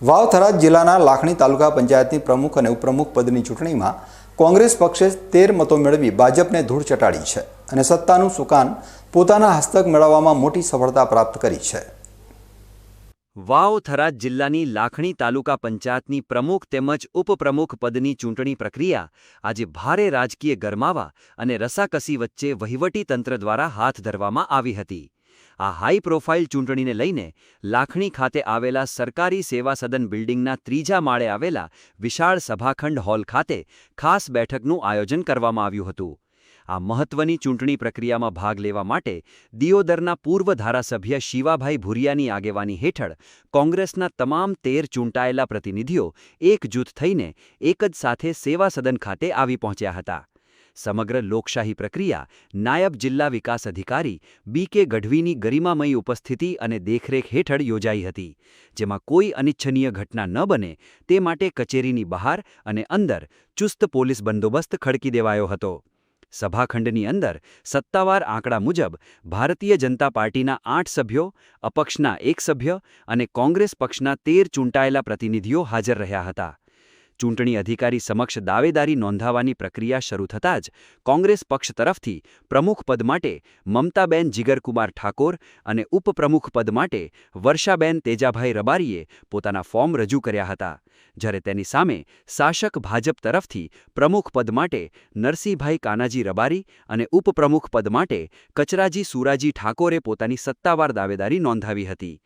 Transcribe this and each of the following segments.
વાવ-થરાદ જિલ્લાના લાખણી તાલુકા પંચાયતની પ્રમુખ અને ઉપપ્રમુખ પદની ચૂંટણીમાં કોંગ્રેસ પક્ષે 13 મતો મેળવી ભાજપને ધૂળ ચટાડી છે અને સત્તાનું સુકાન પોતાના હસ્તક મેળવવામાં મોટી સફળતા પ્રાપ્ત કરી છે। વાવ-થરાદ જિલ્લાની લાખણી તાલુકા પંચાયતની પ્રમુખ તેમજ ઉપપ્રમુખ પદની ચૂંટણી પ્રક્રિયા આજે ભારે રાજકીય ગરમાવા અને રસાકસી વચ્ચે વહીવટી તંત્ર દ્વારા હાથ ધરવામાં આવી હતી। આ હાઈ પ્રોફાઇલ ચૂંટણીને લઈને લાખણી ખાતે આવેલા સરકારી સેવા સદન બિલ્ડિંગના ત્રીજા માળે આવેલા વિશાળ સભાખંડ હોલ ખાતે ખાસ બેઠકનું આયોજન કરવામાં આવ્યું હતું। આ મહત્વની ચૂંટણી પ્રક્રિયામાં ભાગ લેવા માટે દિયોદરના પૂર્વ ધારાસભ્ય શિવાભાઈ ભુરિયાની આગેવાની હેઠળ કોંગ્રેસના તમામ 13 ચૂંટાયેલા પ્રતિનિધિઓ એકજૂથ થઈને એક જ સાથે સેવા સદન ખાતે આવી પહોંચ્યા હતા। સમગ્ર લોકશાહી પ્રક્રિયા નાયબ જિલ્લા વિકાસ અધિકારી બી.કે. ગઢવીની ગરિમામયી ઉપસ્થિતિ અને દેખરેખ હેઠળ યોજાઈ હતી, જેમાં કોઈ અનિચ્છનીય ઘટના ન બને તે માટે કચેરીની બહાર અને અંદર ચુસ્ત પોલીસ બંદોબસ્ત ખડકી દેવાયો હતો। સભાખંડની અંદર સત્તાવાર આંકડા મુજબ ભારતીય જનતા પાર્ટીના 8 સભ્યો, અપક્ષના 1 સભ્ય અને કોંગ્રેસ પક્ષના 13 ચૂંટાયેલા પ્રતિનિધિઓ હાજર રહ્યા હતા। ચૂંટણી અધિકારી સમક્ષ દાવેદારી નોંધાવવાની પ્રક્રિયા શરૂ થતાં જ કોંગ્રેસ પક્ષ તરફથી પ્રમુખ પદ માટે મમતાબેન જીગરકુમાર ઠાકોર અને ઉપપ્રમુખ પદ માટે વર્ષાબેન તેજાભાઈ રબારીએ પોતાના ફોર્મ રજૂ કર્યા હતા, જ્યારે તેની સામે શાસક ભાજપ તરફથી પ્રમુખ પદ માટે નરસિંહભાઈ કાનાજી રબારી અને ઉપપ્રમુખ પદ માટે કચરાજી સુરાજી ઠાકોરે પોતાની સત્તાવાર દાવેદારી નોંધાવી હતી।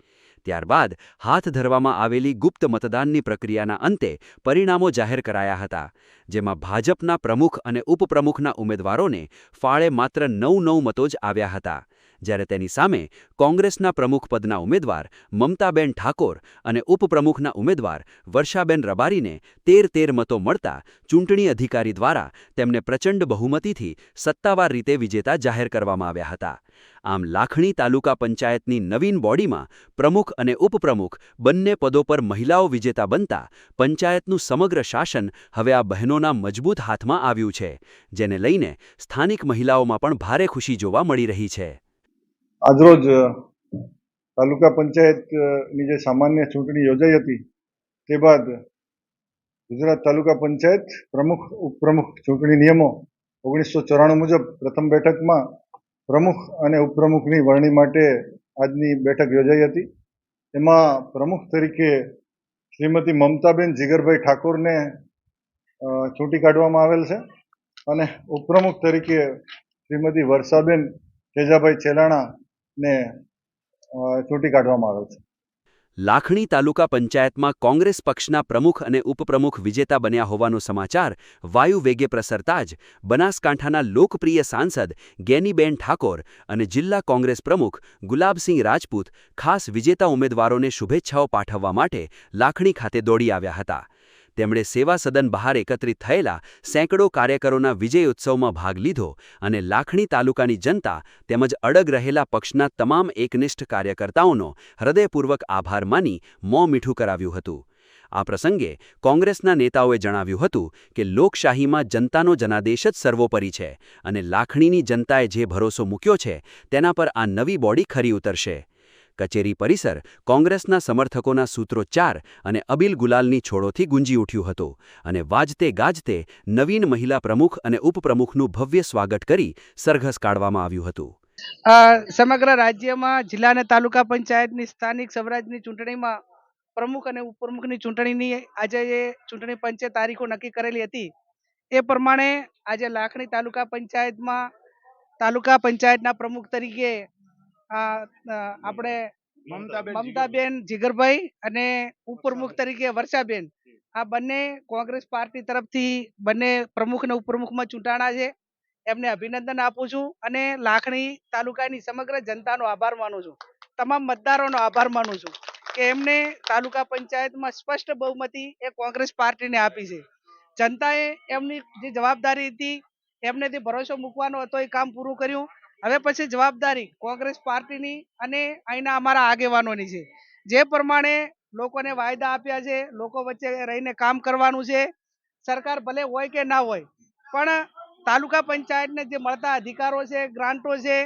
ત્યારબાદ હાથ ધરવામાં આવેલી ગુપ્ત મતદાનની પ્રક્રિયાના અંતે પરિણામો જાહેર કરાયા હતા, જેમાં ભાજપના પ્રમુખ અને ઉપપ્રમુખના ઉમેદવારોને ફાળે માત્ર 9 મતો જ આવ્યા હતા, જ્યારે તેની સામે કોંગ્રેસના પ્રમુખ પદના ઉમેદવાર મમતાબેન ઠાકોર અને ઉપપ્રમુખના ઉમેદવાર વર્ષાબેન રબારીને 13 મતો મળતા ચૂંટણી અધિકારી દ્વારા તેમને પ્રચંડ બહુમતીથી સત્તાવાર રીતે વિજેતા જાહેર કરવામાં આવ્યા હતા। આમ લાખણી તાલુકા પંચાયતની નવીન બોડીમાં પ્રમુખ અને ઉપપ્રમુખ બંને પદો પર મહિલાઓ વિજેતા બનતા પંચાયતનું સમગ્ર શાસન હવે આ બહેનોના મજબૂત હાથમાં આવ્યું છે, જેને લઈને સ્થાનિક મહિલાઓમાં પણ ભારે ખુશી જોવા મળી રહી છે। આજરોજ તાલુકા પંચાયતની જે સામાન્ય ચૂંટણી યોજાઈ હતી તે બાદ ગુજરાત તાલુકા પંચાયત પ્રમુખ ઉપપ્રમુખ ચૂંટણી નિયમો 1994 મુજબ પ્રથમ બેઠકમાં પ્રમુખ અને ઉપપ્રમુખની વરણી માટે આજની બેઠક યોજાઈ હતી। એમાં પ્રમુખ તરીકે શ્રીમતી મમતાબેન જીગરભાઈ ઠાકોરને ચૂંટી કાઢવામાં આવેલ છે અને ઉપપ્રમુખ તરીકે શ્રીમતી વર્ષાબેન તેજાભાઈ ચેલાણાને ચૂંટી કાઢવામાં આવેલ છે। લાખણી તાલુકા પંચાયતમાં કોંગ્રેસ પક્ષના પ્રમુખ અને ઉપપ્રમુખ વિજેતા બન્યા હોવાનો સમાચાર વાયુ વેગે પ્રસરતા જ બનાસકાંઠાના લોકપ્રિય સાંસદ ગેનીબેન ઠાકોર અને જિલ્લા કોંગ્રેસ પ્રમુખ ગુલાબસિંહ રાજપૂત ખાસ વિજેતા ઉમેદવારોને શુભેચ્છાઓ પાઠવવા માટે લાખણી ખાતે દોડી આવ્યા હતા। તેમણે સેવા સદન બહાર એકત્રિત થયેલા સેંકડો કાર્યકરોના વિજય ઉત્સવમાં ભાગ લીધો અને લાખણી તાલુકાની જનતા તેમજ અડગ રહેલા પક્ષના તમામ એકનિષ્ઠ કાર્યકર્તાઓનો હૃદયપૂર્વક આભાર માની મોં મીઠું કરાવ્યું હતું। આ પ્રસંગે કોંગ્રેસના નેતાઓએ જણાવ્યું હતું કે લોકશાહીમાં જનતાનો જનાદેશ જ સર્વોપરી છે અને લાખણીની જનતાએ જે ભરોસો મૂક્યો છે તેના પર આ નવી બોડી ખરી ઉતરશે। કચેરી પરિસર કોંગ્રેસના સમર્થકોના સૂત્રોચ્ચાર અને અબીલ ગુલાલની છોડોથી ગુંજી ઉઠ્યું હતું અને વાજતે ગાજતે નવીન મહિલા પ્રમુખ અને ઉપપ્રમુખનું ભવ્ય સ્વાગત કરી સરઘસ કાઢવામાં આવ્યું હતું। સમગ્ર રાજ્યમાં જિલ્લા અને તાલુકા પંચાયતની સ્થાનિક સ્વરાજની ચૂંટણીમાં પ્રમુખ અને ઉપપ્રમુખની ચૂંટણીની આજે જે ચૂંટણી પંચે તારીખો નક્કી કરેલી હતી એ પ્રમાણે આજે લાખણી તાલુકા પંચાયતના પ્રમુખ તરીકે આપણે મમતાબેન જીગરભાઈ અને ઉપપ્રમુખ તરીકે વર્ષાબેન આ બંને કોંગ્રેસ પાર્ટી તરફથી બંને પ્રમુખ અને ઉપપ્રમુખમાં ચૂંટાણા છે। એમને અભિનંદન આપું છું અને લાખણી તાલુકાની સમગ્ર જનતાનો આભાર માનું છું, તમામ મતદારોનો આભાર માનું છું કે એમને તાલુકા પંચાયતમાં સ્પષ્ટ બહુમતી એ કોંગ્રેસ પાર્ટીને આપી છે। જનતાએ એમની જે જવાબદારી હતી એમને જે ભરોસો મૂકવાનો હતો એ કામ પૂરું કર્યું। હવે પછી જવાબદારી કોંગ્રેસ પાર્ટીની અને અહીંના અમારા આગેવાનોની છે। જે પ્રમાણે લોકોને વાયદા આપ્યા છે, લોકો વચ્ચે રહીને કામ કરવાનું છે। સરકાર ભલે હોય કે ના હોય પણ તાલુકા પંચાયતને જે મળતા અધિકારો છે, ગ્રાન્ટો છે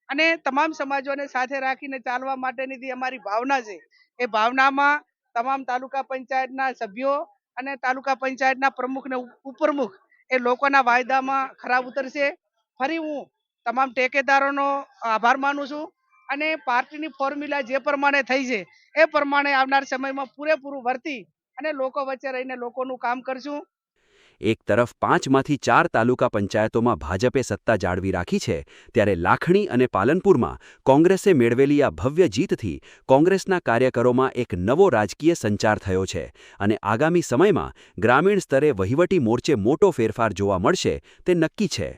અને તમામ સમાજોને સાથે રાખીને ચાલવા માટેની જે અમારી ભાવના છે એ ભાવનામાં તમામ તાલુકા પંચાયતના સભ્યો અને તાલુકા પંચાયતના પ્રમુખ ને ઉપપ્રમુખ એ લોકોના વાયદામાં ખરા ઉતરશે. ફરી હું તમામ ટેકેદારોનો આભાર માનું છું અને પાર્ટીની ફોર્મ્યુલા જે પ્રમાણે થઈ છે એ પ્રમાણે આવનાર સમયમાં પૂરેપૂરું વર્તી અને લોકો વચ્ચે રહીને લોકોનું કામ કરશું. એક તરફ 5માંથી 4 તાલુકા પંચાયતોમાં ભાજપે સત્તા જાળવી રાખી છે, ત્યારે લાખણી અને પાલનપુરમાં કોંગ્રેસે મેળવેલી આ ભવ્ય જીતથી કોંગ્રેસના કાર્યકરોમાં એક નવો રાજકીય સંચાર થયો છે અને આગામી સમયમાં ગ્રામીણ સ્તરે વહીવટી મોરચે મોટો ફેરફાર જોવા મળશે તે નક્કી છે.